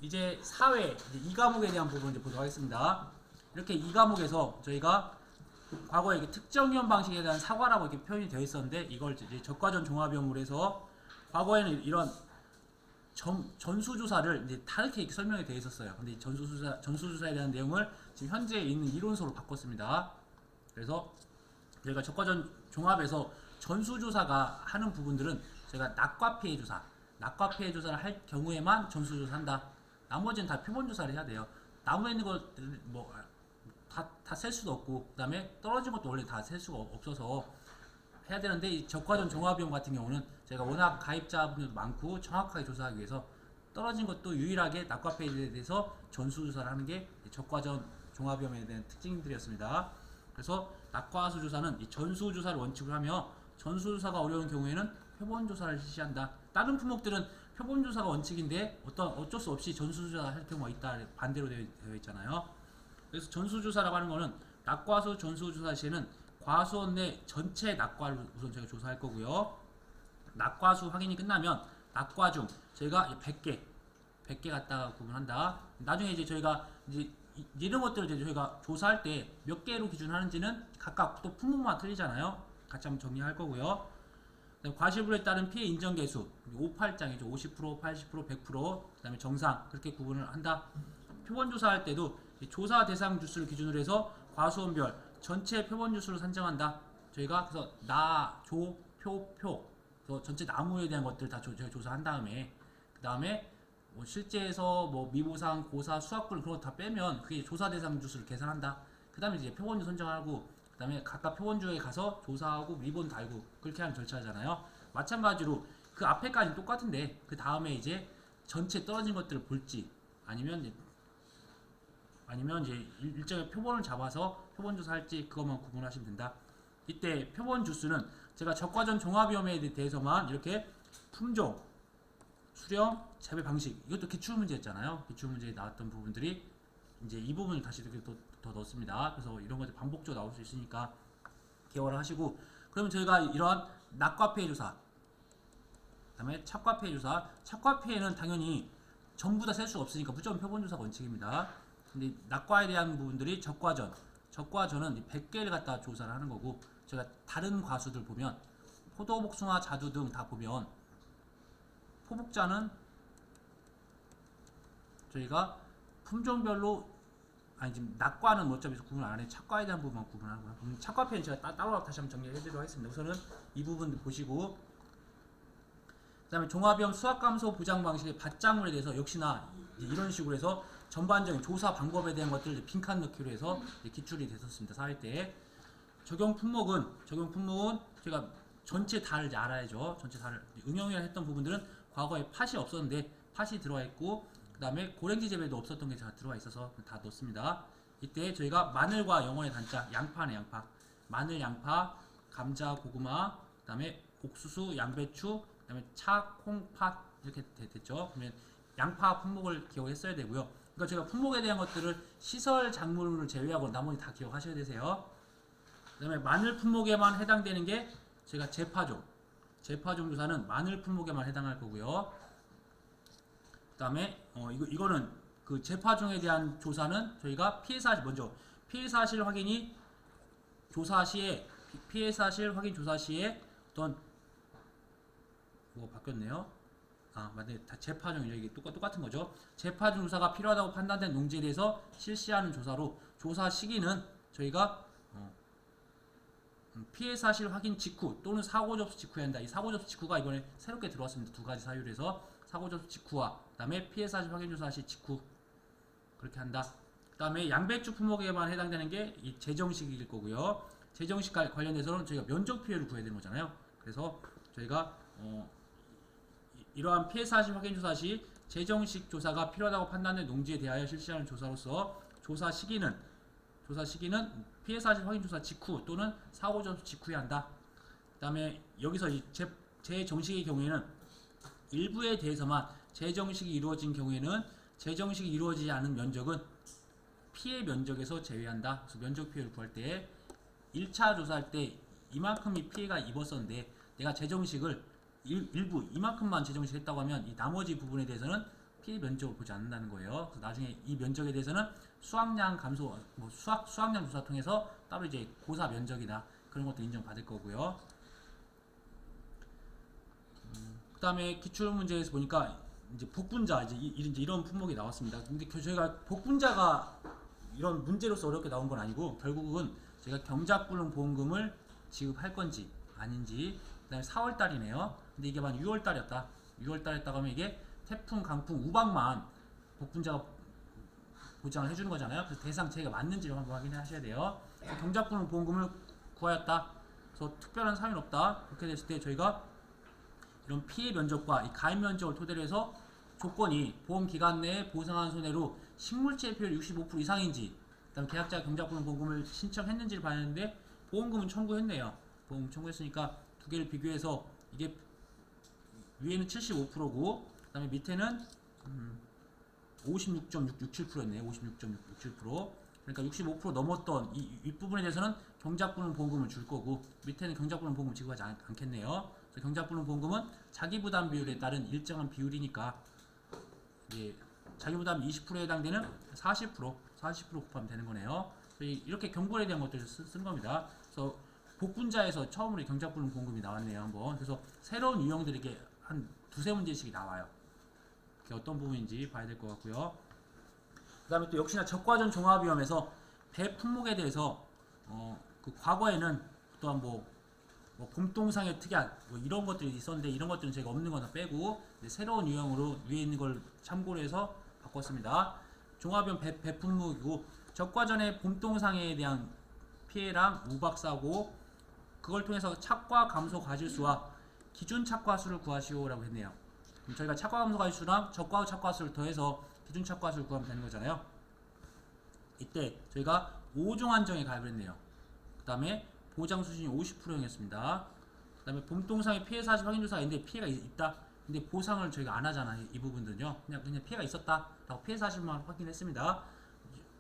이제 사회 이제 이 과목에 대한 부분 이제 보도록 하겠습니다. 이렇게 이 과목에서 저희가 과거에 이렇게 특정위험 방식에 대한 사과라고 이렇게 표현이 되어 있었는데 이걸 이제 적과전 종합위험으로 해서 과거에는 이런 전수조사를 이제 다르게 이렇게 설명이 되어 있었어요. 근데 이 전수조사에 대한 내용을 지금 현재 있는 이론서로 바꿨습니다. 그래서 저희가 적과전 종합에서 전수조사가 하는 부분들은 저희가 낙과 피해 조사, 낙과 피해 조사를 할 경우에만 전수조사한다. 나머지는 다 표본조사를 해야 돼요. 나무에 있는 것들 다 셀 수도 없고, 그 다음에 떨어진 것도 원래 다 셀 수가 없어서 해야 되는데, 이 적과전 종합위험 같은 경우는 제가 워낙 가입자분들도 많고 정확하게 조사하기 위해서 떨어진 것도 유일하게 낙과 피해에 대해서 전수조사를 하는 게 적과전 종합위험에 대한 특징들이었습니다. 그래서 낙과수 조사는 이 전수조사를 원칙으로 하며 전수조사가 어려운 경우에는 표본조사를 실시한다. 다른 품목들은 표본조사가 원칙인데 어쩔 수 없이 전수조사 할 경우가 있다. 반대로 되어 있잖아요. 그래서 전수조사라고 하는 거는 낙과수 전수조사 시에는 과수원 내 전체 낙과를 우선 저희가 조사할 거고요. 낙과수 확인이 끝나면 낙과 중 저희가 100개 갖다가 구분한다. 나중에 이제 저희가 이제 이런 것들을 이제 저희가 조사할 때 몇 개로 기준하는지는 각각 또 품목마다 틀리잖아요. 같이 한번 정리할 거고요. 과실불에 따른 피해 인정 개수 58장이죠. 50%, 80%, 100%, 그 다음에 정상 그렇게 구분을 한다. 표본 조사할 때도 조사 대상 주수를 기준으로 해서 과수원별 전체 표본 주수를 산정한다. 저희가 그래서 나, 조, 표 그래서 전체 나무에 대한 것들 다 저희가 조사한 다음에 그 다음에 뭐 실제에서 뭐 미보상, 고사, 수학분 그런 거 다 빼면 그게 조사 대상 주수를 계산한다. 그 다음에 이제 표본주 선정하고 그 다음에 각각 표본주에 가서 조사하고 리본 달고 그렇게 하는 절차잖아요. 마찬가지로 그 앞에까지는 똑같은데 그 다음에 이제 전체 떨어진 것들을 볼지 아니면 이제 일정의 표본을 잡아서 표본 조사할지 그것만 구분하시면 된다. 이때 표본 주수는 제가 적과전 종합위험에 대해서만 이렇게 품종, 수령, 재배 방식 이것도 기출 문제였잖아요. 기출 문제에 나왔던 부분들이 이제 이 부분을 다시 이렇게 더 넣습니다. 그래서 이런 것들 반복적으로 나올 수 있으니까 기억을 하시고, 그러면 저희가 이러한 낙과 피해 조사, 그다음에 착과 피해 조사, 착과 피해는 당연히 전부 다 셀 수 없으니까 무조건 표본 조사가 원칙입니다. 근데 낙과에 대한 부분들이 적과전은 100개를 갖다 조사를 하는 거고, 제가 다른 과수들 보면 포도, 복숭아, 자두 등 다 보면 포복자는 저희가 품종별로 지금 낙과는 어차피 구분 안 해. 착과에 대한 부분만 구분하고요. 그럼 착과 편은 제가 따로 다시 한번 정리해 드리도록 하겠습니다. 우선은 이 부분 보시고, 그 다음에 종합위험 수학감소 보장 방식의 밭작물에 대해서 역시나 이런 식으로 해서 전반적인 조사 방법에 대한 것들을 빈칸 넣기로 해서 기출이 됐었습니다. 4회 때. 적용 품목은 제가 전체 다를 이제 알아야죠. 전체 다를 응용을 했던 부분들은 과거에 팥이 없었는데 팥이 들어와 있고, 그 다음에 고랭지 재배도 없었던 게 다 들어와 있어서 다 넣습니다. 이때 저희가 마늘과 영혼의 단자, 양파네 양파, 마늘, 양파, 감자, 고구마, 그 다음에 옥수수, 양배추, 그 다음에 차, 콩, 팥 이렇게 됐죠. 그러면 양파 품목을 기억했어야 되고요. 그러니까 제가 품목에 대한 것들을 시설 작물을 제외하고 나머지 다 기억하셔야 되세요. 그 다음에 마늘 품목에만 해당되는 게 제가 재파종 조사는 마늘 품목에만 해당할 거고요. 그 다음에 이거는 그 재파종에 대한 조사는 저희가 피해 사실 확인이 조사 시에 피해 사실 확인 조사 시에 어떤 바뀌었네요. 맞네. 다 재파종이죠. 이게 똑같은 거죠. 재파종 조사가 필요하다고 판단된 농지에 대해서 실시하는 조사로, 조사 시기는 저희가 피해 사실 확인 직후 또는 사고 접수 직후에 한다. 이 사고 접수 직후가 이번에 새롭게 들어왔습니다. 두 가지 사유로 해서 사고 접수 직후와 그 다음에 피해 사실 확인 조사 시 직후 그렇게 한다. 그 다음에 양배추 품목에만 해당되는 게 이 재정식일 거고요. 재정식 관련해서는 저희가 면적 피해를 구해야 되는 거잖아요. 그래서 저희가 이러한 피해 사실 확인 조사 시 재정식 조사가 필요하다고 판단된 농지에 대하여 실시하는 조사로서 조사 시기는 피해 사실 확인 조사 직후 또는 사고 접수 직후에 한다. 그 다음에 여기서 이 재정식의 경우에는 일부에 대해서만 재정식이 이루어진 경우에는 재정식이 이루어지지 않은 면적은 피해 면적에서 제외한다. 그래서 면적 피해를 구할 때 1차 조사할 때 이만큼이 피해가 입었었는데 내가 재정식을 일부 이만큼만 재정식 했다고 하면 이 나머지 부분에 대해서는 피해 면적을 보지 않는다는 거예요. 그래서 나중에 이 면적에 대해서는 수확량 감소, 뭐 수확량 조사 통해서 따로 이제 고사 면적이나 그런 것도 인정받을 거고요. 그다음에 기출 문제에서 보니까 이제 복분자 이제 이런 품목이 나왔습니다. 근데 저희가 복분자가 이런 문제로서 어렵게 나온 건 아니고 결국은 제가 경작불능 보험금을 지급할 건지 아닌지. 그다음에 4월 달이네요. 근데 이게 만 6월 달이었다. 6월 달이었다고 하면 이게 태풍, 강풍, 우박만 복분자가 보장을 해주는 거잖아요. 그래서 대상체가 맞는지를 한번 확인하셔야 돼요. 경작불능 보험금을 구하였다. 그래서 특별한 사유는 없다. 그렇게 됐을 때 저희가 이런 피해 면적과 이 가입 면적을 토대로 해서 조건이 보험 기간 내에 보상한 손해로 식물체 비율 65% 이상인지, 그다음 계약자가 경작불능 보험금을 신청했는지를 봐야 하는데 보험금은 청구했네요. 보험 청구했으니까 두 개를 비교해서 이게 위에는 75%고 그다음에 밑에는 56.67%였네요. 56.67%. 그러니까 65% 넘었던 이 윗부분에 대해서는 경작불능 보험금을 줄 거고 밑에는 경작불능 보험금 지급하지 않겠네요. 그래서 경작불능 보험금은 자기부담 비율에 따른 일정한 비율이니까 예, 자기부담 20%에 해당되는 40% 곱하면 되는 거네요. 이렇게 경불에 대한 것들을 쓴 겁니다. 그래서 복분자에서 처음으로 경작불능 보험금이 나왔네요. 한번. 그래서 새로운 유형들이 이렇게 한 두세 문제씩이 나와요. 그게 어떤 부분인지 봐야 될 것 같고요. 그 다음에 또 역시나 적과전 종합위험에서 배 품목에 대해서 그 과거에는 또한 뭐 봄동상의 특약 뭐 이런 것들이 있었는데 이런 것들은 제가 없는 거나 빼고 새로운 유형으로 위에 있는 걸 참고로 해서 바꿨습니다. 종합위험 배 품목이고 적과전의 봄동상에 대한 피해랑 우박사고 그걸 통해서 착과 감소 과실수와 기준 착과수를 구하시오라고 했네요. 그럼 저희가 착과 감소 과실수랑 적과 착과수를 더해서 기준 착과수를 구하면 되는 거잖아요. 이때 저희가 5종 한정에 가입을 했네요. 그 다음에 보장 수준이 50%였습니다. 그 다음에 봄동상의 피해 사실 확인조사가 있는데 피해가 있다. 근데 보상을 저희가 안 하잖아요. 이 부분들은요. 그냥 피해가 있었다. 라고 피해 사실만 확인했습니다.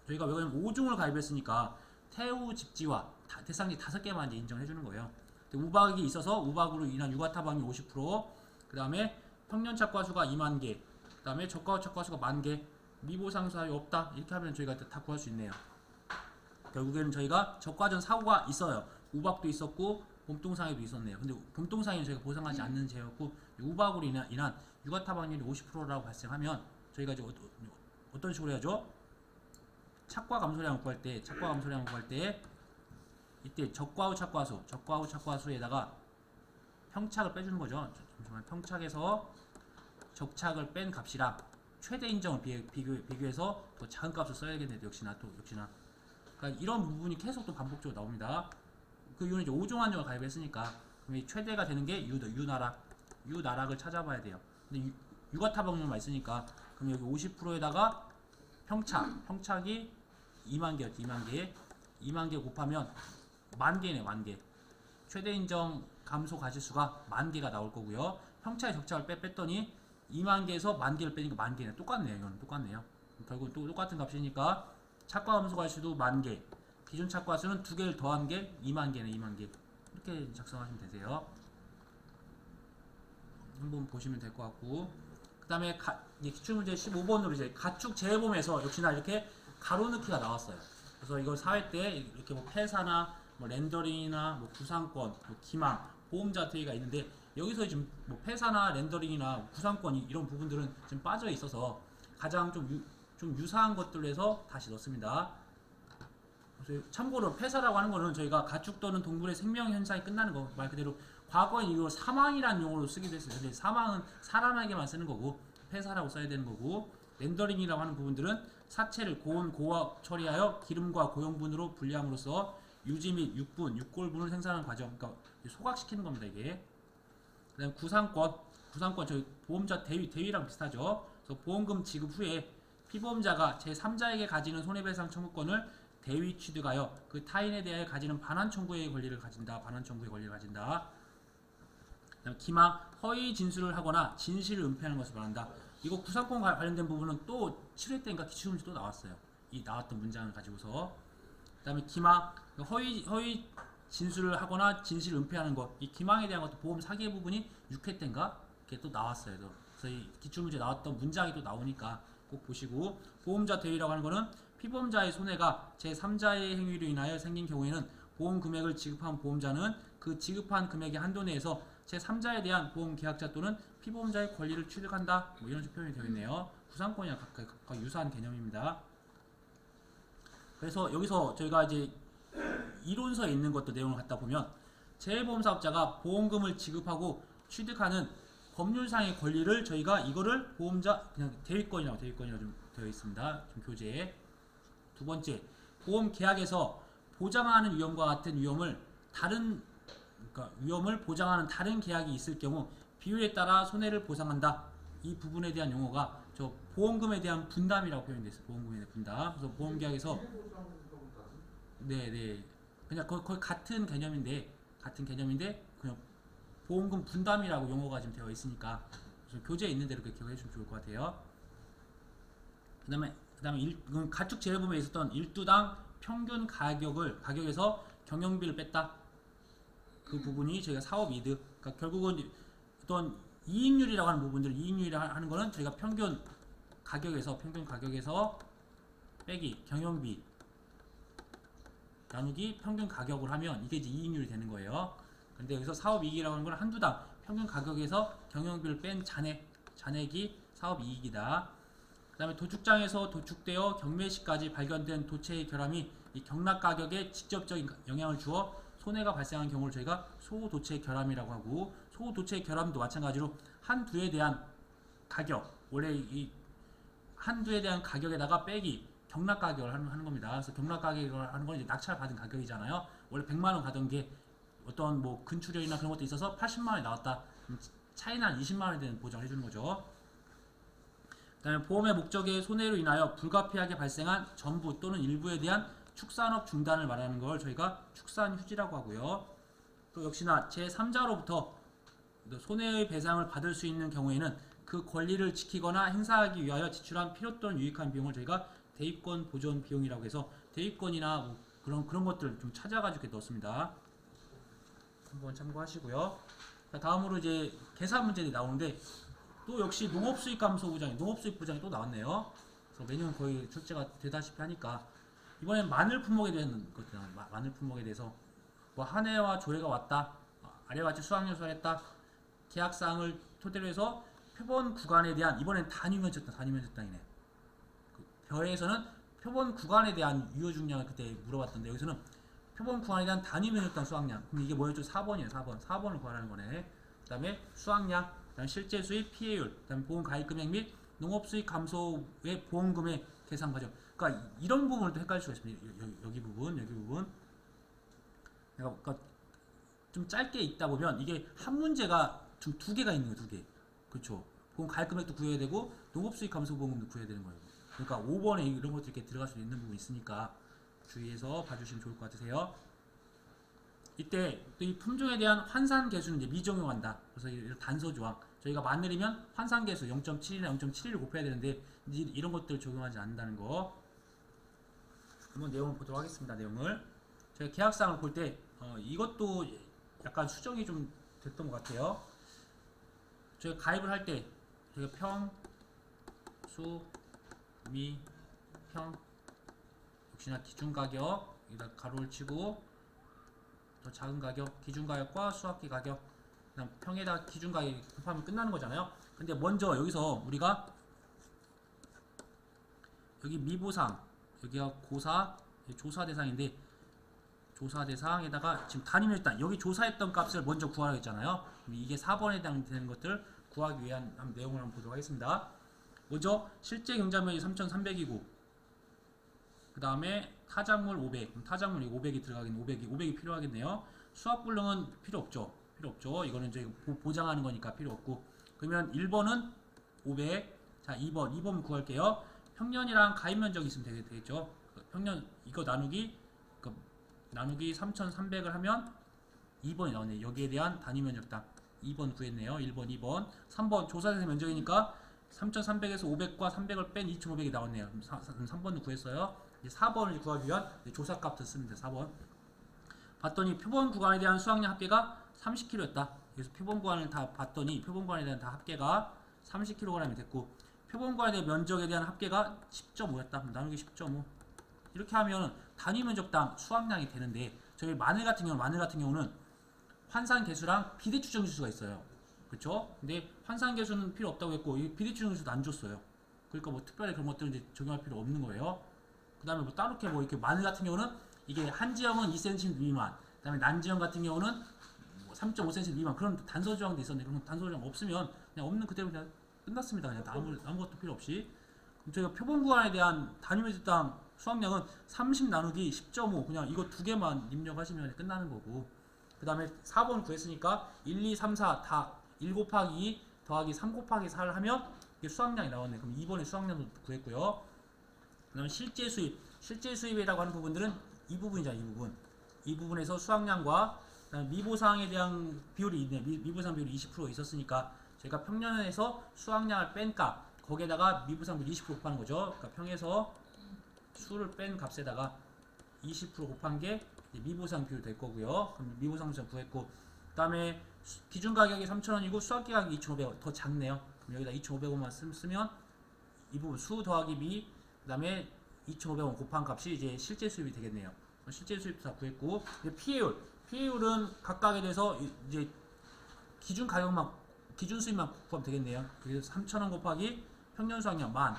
저희가 왜냐면 5종을 가입했으니까 태우 집지와 대상지 5개만 이제 인정해 주는 거예요. 우박이 있어서 우박으로 인한 유가타방이 50%, 그 다음에 평년착과수가 2만 개, 그 다음에 저가착과수가 10,000개, 미보상 사유 없다. 이렇게 하면 저희가 다 구할 수 있네요. 결국에는 저희가 적과전 사고가 있어요. 우박도 있었고 봄동상에도 있었네요. 근데 봄동상에는 저희가 보상하지 않는 제였고 우박으로 인한 유가타방률이 50%라고 발생하면 저희가 이제 어떤 식으로 해야죠? 착과 감소량을 구할 때 이때 적과 후 착과수에다가 평착을 빼주는 거죠. 잠시만, 평착에서 적착을 뺀 값이랑 최대 인정을 비교해서 더 작은 값을 써야겠네요. 역시나. 그러니까 이런 부분이 계속 또 반복적으로 나옵니다. 그 이유는 이제 5종 한정을 가입했으니까 그럼 최대가 되는 게 유나락을 찾아봐야 돼요. 근데 유가타방률만 있으니까 그럼 여기 50%에다가 평착이 2만 개였지. 2만 개 곱하면 10,000개네. 10,000개. 최대 인정 감소 과실수가 10,000개가 나올 거고요. 평차의 적착을 뺐더니 2만 개에서 10,000개를 빼니까 10,000개네. 똑같네요. 이건 똑같네요. 결국 또 똑같은 값이니까 착과 감소 과실수도 10,000개. 기준 착과수는 2개를 더한 게 2만 개네. 2만 개. 이렇게 작성하시면 되세요. 한번 보시면 될 것 같고. 그 다음에 기출문제 15번으로 이제 가축 재해보험에서 역시나 이렇게 가로넣기가 나왔어요. 그래서 이걸 사회 때 이렇게 뭐 폐사나 뭐 렌더링이나 뭐 구상권, 뭐 기망, 보험자 대위가 있는데 여기서 지금 뭐 폐사나 렌더링이나 구상권 이런 부분들은 지금 빠져 있어서 가장 좀 유사한 것들로 해서 다시 넣습니다. 그래서 참고로 폐사라고 하는 거는 저희가 가축 또는 동물의 생명 현상이 끝나는 거 말 그대로 과거엔 이거 사망이라는 용어로 쓰기도 했어요. 근데 사망은 사람에게만 쓰는 거고 폐사라고 써야 되는 거고 렌더링이라고 하는 부분들은 사체를 고온 고화 처리하여 기름과 고용분으로 분리함으로써 유지 및 육골분을 생산하는 과정, 그러니까 소각시키는 겁니다. 이게. 그다음 구상권 저희 보험자 대위랑 비슷하죠. 그래서 보험금 지급 후에 피보험자가 제3자에게 가지는 손해배상 청구권을 대위 취득하여 그 타인에 대하여 가지는 반환 청구의 권리를 가진다. 그다음 기망 허위 진술을 하거나 진실을 은폐하는 것을 말한다. 이거 구상권 관련된 부분은 또 7회 때인가 기출문제 또 나왔어요. 이 나왔던 문장을 가지고서. 그다음에 기망 허위 진술을 하거나 진실을 은폐하는 것. 이 기망에 대한 것도 보험 사기의 부분이 6회 때인가 이렇게 또 나왔어요. 그래서 이 기출문제 나왔던 문장이 또 나오니까 꼭 보시고, 보험자 대위라고 하는 거는 피보험자의 손해가 제3자의 행위로 인하여 생긴 경우에는 보험 금액을 지급한 보험자는 그 지급한 금액의 한도 내에서 제3자에 대한 보험 계약자 또는 피보험자의 권리를 취득한다. 뭐 이런 식으로 표현이 되어 있네요. 부상권이랑 각각 유사한 개념입니다. 그래서 여기서 저희가 이제 이론서에 있는 것도 내용을 갖다 보면 재보험사업자가 보험금을 지급하고 취득하는 법률상의 권리를 저희가 이거를 보험자 그냥 대위권이라고 좀 되어 있습니다. 좀 교재에. 두 번째, 보험 계약에서 보장하는 위험과 같은 위험을 그러니까 위험을 보장하는 다른 계약이 있을 경우 비율에 따라 손해를 보상한다. 이 부분에 대한 용어가 저 보험금에 대한 분담이라고 표현되어 있어요. 보험금에 대한 분담. 그래서 보험계약에서 네네 그냥 거의 같은 개념인데 그냥 보험금 분담이라고 용어가 지금 되어 있으니까 교재에 있는 대로 기억해 주시면 좋을 것 같아요. 그다음에 가축 재해보험에 있었던 일두당 평균 가격에서 경영비를 뺐다. 그 부분이 저희가 사업 이득, 그러니까 결국은 어떤 이익률이라고 하는 부분들, 이익률이라고 하는 거는 저희가 평균 가격에서 빼기 경영비 나누기 평균 가격을 하면 이게 이제 이익률이 되는 거예요. 근데 여기서 사업 이익이라고 하는 건 한두당 평균 가격에서 경영비를 뺀 잔액이 사업 이익이다. 그 다음에 도축장에서 도축되어 경매 시까지 발견된 도체의 결함이 이 경락 가격에 직접적인 영향을 주어 손해가 발생한 경우를 저희가 소도체 결함이라고 하고, 소도체 결함도 마찬가지로 한두에 대한 가격, 원래 이 한두에 대한 가격에다가 빼기 경락 가격을 하는 겁니다. 그래서 경락 가격을 하는 건 이제 낙찰 받은 가격이잖아요. 원래 100만 원 가던 게 어떤 뭐 근출혈이나 그런 것도 있어서 80만 원이 나왔다. 차이는 한 20만 원에 대한 보장을 해주는 거죠. 그다음에 보험의 목적의 손해로 인하여 불가피하게 발생한 전부 또는 일부에 대한 축산업 중단을 말하는 걸 저희가 축산휴지라고 하고요. 또 역시나 제3자로부터 손해의 배상을 받을 수 있는 경우에는 그 권리를 지키거나 행사하기 위하여 지출한 필요 또는 유익한 비용을 저희가 대입권 보존 비용이라고 해서 대입권이나 뭐 그런 것들을 좀 찾아가지고 넣었습니다. 한번 참고하시고요. 다음으로 이제 계산 문제들이 나오는데 또 역시 농업수익 부장이 또 나왔네요. 그래서 매년 거의 출제가 되다시피 하니까 이번엔 마늘 품목에 대한 것들, 마늘 품목에 대해서 뭐 한 해와 조회가 왔다, 아래와 같이 수확 요소를 했다, 계약사항을 토대로 해서 표본 구간에 대한 이번엔 단위면적당이네. 그 벼에서는 표본 구간에 대한 유효 중량을 그때 물어봤던데 여기서는 표본 구간에 대한 단위면적당 수확량. 그럼 이게 뭐였죠? 4번이에요. 4번을 구하라는 거네. 그 다음에 수확량, 그다음에 실제 수입 피해율, 그다음에 보험 가입 금액 및 농업 수익 감소의 보험금의 계산 과정. 그러니까 이런 부분을 또 헷갈릴 수가 있습니다. 여기 부분. 그러니까 좀 짧게 읽다 보면 이게 한 문제가 좀 두 개가 있는 거예요. 2개. 그렇죠. 보험 가입 금액도 구해야 되고 농업 수익 감소 보험금도 구해야 되는 거예요. 그러니까 5번에 이런 것들이 이렇게 들어갈 수 있는 부분이 있으니까 주의해서 봐주시면 좋을 것 같으세요. 이때 또 이 품종에 대한 환산 계수는 이제 미적용한다. 그래서 이런 단서 조항. 저희가 마늘이면 환산 계수 0.7이나 0.71을 곱해야 되는데 이런 것들 적용하지 않는다는 거. 한번 내용을 보도록 하겠습니다. 내용을. 저희가 계약사항을 볼 때 이것도 약간 수정이 좀 됐던 것 같아요. 저희가 가입을 할 때 저희가 평, 수, 미, 평 역시나 기준 가격 여기다 가로를 치고 더 작은 가격, 기준 가격과 수학기 가격, 그다음 평에다 기준 가격 곱하면 끝나는 거잖아요. 근데 먼저 여기서 우리가 여기 미보상, 여기가 고사, 조사 대상인데 조사 대상에다가 지금 단위면적당 여기 조사했던 값을 먼저 구하라고 했잖아요. 이게 4번에 해당되는 것들 구하기 위한 내용을 한번 보도록 하겠습니다. 먼저 실제 경작면이 3,300이고 그 다음에 타작물 500, 그럼 타작물이 500이 들어가겠네. 500이 필요하겠네요. 수확불능은 필요 없죠. 이거는 저희 보장하는 거니까 필요 없고. 그러면 1번은 500. 자, 2번 구할게요. 평년이랑 가입면적이 있으면 되겠죠. 평년 이거 나누기 3,300을 하면 2번이 나오네요. 여기에 대한 단위면적당 2번 구했네요. 1번, 2번. 3번 조사대상 면적이니까 3,300에서 500과 300을 뺀 2,500이 나왔네요. 3번도 구했어요. 이제 4번을 구하기 위한 조사값도 씁니다. 4번. 봤더니 표본 구간에 대한 수확량 합계가 30kg였다. 그래서 표본 구간을 다 봤더니 표본 구간에 대한 다 합계가 30kg이 됐고 표본과에 대한 면적에 대한 합계가 10.5였다. 나누기 10.5 이렇게 하면 단위 면적당 수확량이 되는데 저희 마늘 같은 경우는 환산 계수랑 비대 추정 지수가 있어요. 그렇죠? 근데 환산 계수는 필요 없다고 했고 이 비대 추정 지수도 안 줬어요. 그러니까 뭐 특별히 그런 것들은 이제 적용할 필요 없는 거예요. 그다음에 뭐 따로 이렇게 마늘 같은 경우는 이게 한 지형은 2cm 미만, 그다음에 난 지형 같은 경우는 3.5cm 미만 그런 단서 조항도 있었는데 그런 단서 조항 없으면 그냥 없는 그대로 그냥 끝났습니다. 그냥 아무것도 필요 없이. 그럼 저희가 표본 구간에 대한 단위 면적당 수확량은 30 나누기 10.5 그냥 이거 두 개만 입력하시면 끝나는 거고. 그 다음에 4번 구했으니까 1, 2, 3, 4 다 1 곱하기 2 더하기 3 곱하기 4를 하면 이게 수확량이 나왔네. 그럼 2번에 수확량도 구했고요. 그 다음에 실제 수입이라고 하는 부분들은 이 부분이잖아요. 이 부분에서 수확량과 미보상에 대한 비율이 있네. 미보상 비율이 20% 있었으니까 제가 평년에서 수확량을 뺀 값 거기에다가 미보상 비율 20% 곱하는 거죠. 그러니까 평에서 수를 뺀 값에다가 20% 곱한 게 미보상 비율 될 거고요. 그럼 미보상 비율 구했고 그 다음에 기준 가격이 3,000원이고 수확기 가격이 2,500원 더 작네요. 그럼 여기다 2,500원만 쓰면 이 부분 수 더하기 미 그 다음에 2,500원 곱한 값이 이제 실제 수입이 되겠네요. 실제 수입도 다 구했고 피해율은 각각에 대해서 이제 기준 가격만 기준 수입만 구하면 되겠네요. 그래서 3,000원 곱하기 평년 수확량 10,000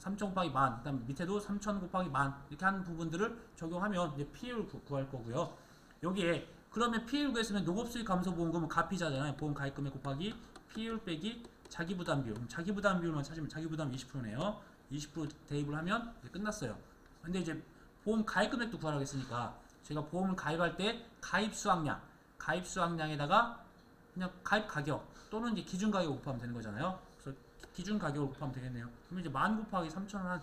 3,000 곱하기 10,000 그 다음 밑에도 3,000 곱하기 10,000 이렇게 하는 부분들을 적용하면 이제 피해율 구할 거고요. 여기에 그러면 피해율 구했으면 농업수익 감소보험금은 가피자잖아요. 보험 가입금액 곱하기 피해율 빼기 자기부담 비율. 자기부담 비율만 찾으면 자기부담 20%네요. 20% 대입을 하면 이제 끝났어요. 근데 이제 보험 가입금액도 구하라고 했으니까 제가 보험을 가입할 때 가입 수확량에다가 그냥 가입 가격 또는 이제 기준 가격 곱하면 되는 거잖아요. 그래서 기준 가격을 곱하면 되겠네요. 그러면 이제 10,000 곱하기 3,000원 한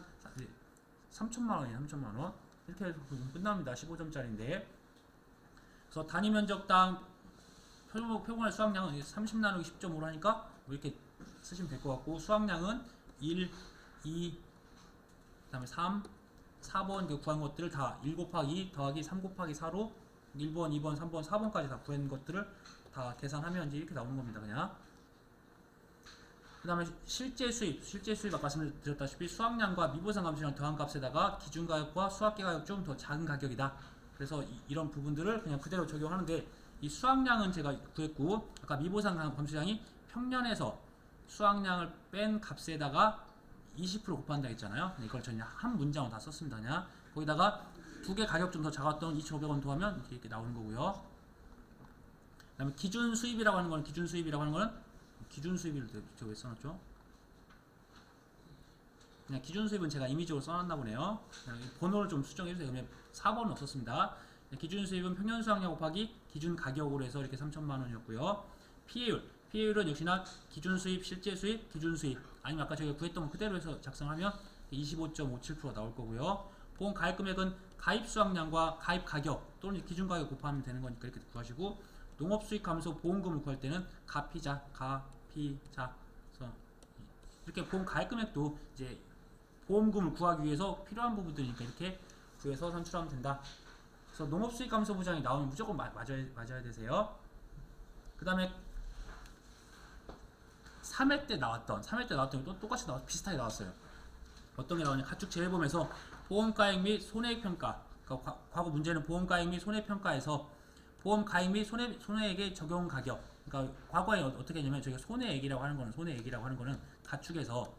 3천만 원이에요. 3천만 원. 이렇게 해서 끝납니다. 15점짜리인데. 그래서 단위 면적당 표본의 수확량은 30 나누기 10.5로 하니까 이렇게 쓰시면 될 것 같고 수확량은 1, 2, 그 다음에 3, 4번 구한 것들을 다 1 곱하기 2 더하기 3 곱하기 4로 1번, 2번, 3번, 4번까지 다 구한 것들을 다 계산하면 이제 이렇게 나오는 겁니다. 그냥. 그 다음에 실제 수입 아까 말씀드렸다시피 수확량과 미보상 감소량 더한 값에다가 기준 가격과 수확기 가격 좀 더 작은 가격이다. 그래서 이런 부분들을 그냥 그대로 적용하는데 이 수확량은 제가 구했고 아까 미보상 감소량이 평년에서 수확량을 뺀 값에다가 20% 곱한다 했잖아요. 이걸 저는 한 문장으로 다 썼습니다. 그냥 거기다가 두 개 가격 좀 더 작았던 2,500원 더하면 이렇게 나오는 거고요. 그 다음에 기준 수입이라고 하는 거는 기준 수입을 저기 써놨죠. 그냥 기준 수입은 제가 임의적으로 써놨나 보네요. 번호를 좀 수정해주세요. 그러면 4번은 없었습니다. 기준 수입은 평년 수확량 곱하기 기준 가격으로 해서 이렇게 3,000만 원이었고요. 피해율은 역시나 기준 수입, 실제 수입, 기준 수입 아니면 아까 저희가 구했던 거 그대로 해서 작성하면 25.57% 나올 거고요. 보험 가입 금액은 가입 수확량과 가입 가격 또는 기준 가격 곱하면 되는 거니까 이렇게 구하시고 농업 수익 감소 보험금을 구할 때는 가피자. 그래서 이렇게 보험 가입 금액도 이제 보험금을 구하기 위해서 필요한 부분들이니까 이렇게 구해서 산출하면 된다. 그래서 농업 수익 감소 보장이 나오면 무조건 맞아야 되세요. 그 다음에 3회 때 나왔던 게 또 똑같이 비슷하게 나왔어요. 어떤 게 나오냐? 가축 재해보험에서 보험가액 및 손해액평가. 그러니까 과거 문제는 보험가액 및 손해평가에서 보험가액 및 손해액의 적용 가격. 그러니까 과거에 어떻게 했냐면 저희가 손해액이라고 하는 거는 가축에서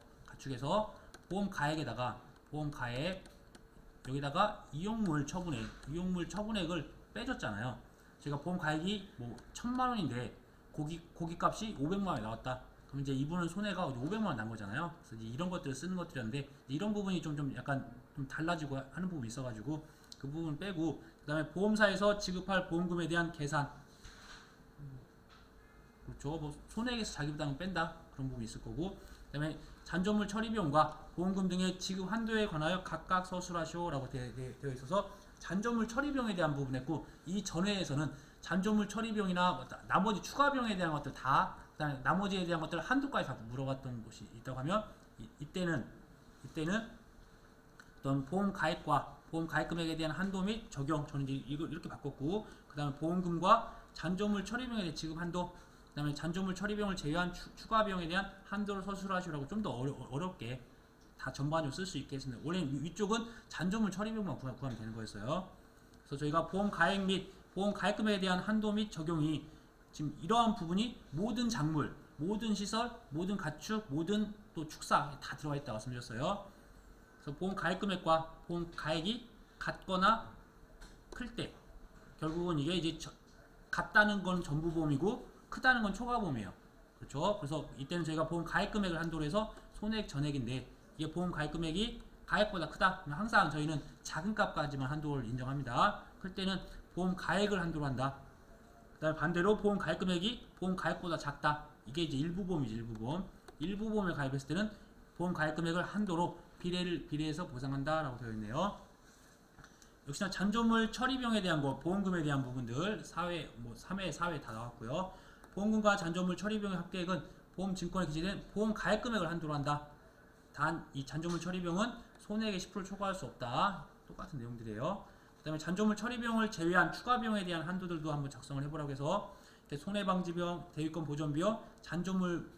보험가액에다가 보험가액 여기다가 이용물 처분액을 빼줬잖아요. 제가 보험가액이 뭐 1,000만 원인데 고기값이 500만 원이 나왔다. 그럼 이제 이분은 손해가 500만 원 난 거잖아요. 그래서 이제 이런 것들을 쓰는 것들이었는데 이런 부분이 좀 약간 좀 달라지고 하는 부분이 있어가지고 그 부분 빼고 그 다음에 보험사에서 지급할 보험금에 대한 계산 그렇죠. 뭐 손해액에서 자기부담을 뺀다 그런 부분이 있을 거고 그 다음에 잔존물 처리비용과 보험금 등의 지급 한도에 관하여 각각 서술하시오라고 되어 있어서 잔존물 처리비용에 대한 부분 했고 이 전회에서는 잔존물 처리비용이나 나머지 추가 비용에 대한 것들 다 그다음에 나머지에 대한 것들을 한두까지 다 물어봤던 것이 있다고 하면 이때는 어떤 보험 가입 금액에 대한 한도 및 적용 저는 이제 이걸 이렇게 바꿨고 그다음에 보험금과 잔존물 처리비용에 대한 지급 한도 그다음에 잔존물 처리 비용을 제외한 추가 비용에 대한 한도를 서술하시라고 좀 더 어렵게 다 전반적으로 쓸 수 있게 했습니다. 원래 위쪽은 잔존물 처리 비용만 구하면 되는 거였어요. 그래서 저희가 보험 가액 및 보험 가액 금액에 대한 한도 및 적용이 지금 이러한 부분이 모든 작물, 모든 시설, 모든 가축, 모든 또 축사 다 들어가 있다고 말씀드렸어요. 그래서 보험 가액 금액과 보험 가액이 같거나 클 때 결국은 이게 이제 같다는 건 전부 보험이고 크다는 건 초과 보험이에요. 그렇죠? 그래서 이때는 저희가 보험 가액 금액을 한도로 해서 손해액 전액인데 이게 보험 가액 금액이 가액보다 크다. 그럼 항상 저희는 작은 값까지만 한도를 인정합니다. 클 때는 보험 가액을 한도로 한다. 그 다음에 반대로 보험 가액 금액이 보험 가액보다 작다. 이게 이제 일부 보험이죠. 일부 보험. 일부 보험을 가입했을 때는 보험 가액 금액을 한도로 비례해서 보상한다 라고 되어 있네요. 역시나 잔존물 처리 비용에 대한 거, 보험금에 대한 부분들 3회, 4회 다 나왔고요. 보험금과 잔존물 처리 비용의 합계액은 보험 증권에 기재된 보험 가액 금액을 한도로 한다. 단 이 잔존물 처리 비용은 손해액의 10%를 초과할 수 없다. 똑같은 내용들이에요. 그 다음에 잔존물 처리 비용을 제외한 추가 비용에 대한 한도들도 한번 작성을 해보라고 해서 손해방지 비용, 대위권 보전 비용, 잔존물